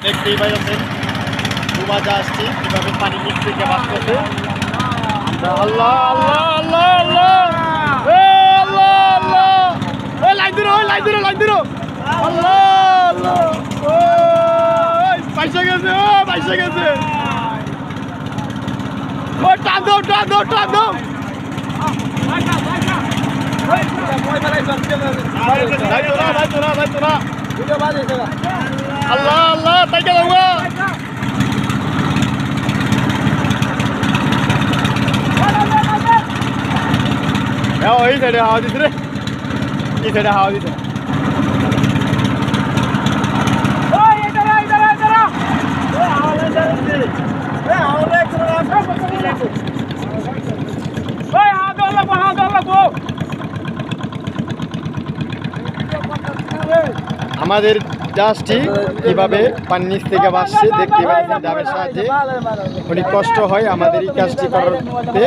দেখতেই পাচ্ছেন ডুবা জাহাজটি কিভাবে পানি নিচ থেকে বাস করছে। আল্লাহ আল্লাহ আল্লাহ আল্লাহ আল্লাহ আল্লাহ লাইন দিরো আল্লাহ আল্লাহ পয়সা গেছে পয়সা গেছে টান দাও আল্লাহ আল্লাহ তাই কে দেবো এই সাইডে হাওয়া দিচ্ছে রে এই সাইডে হাওয়া দিচ্ছে আমাদের জাহাজটি কিভাবে পানির নিচ থেকে ভাসছে দেখতে পাচ্ছেন ডাবের সাহায্যে অনেক কষ্ট হয় আমাদের এই কাজটি করতে।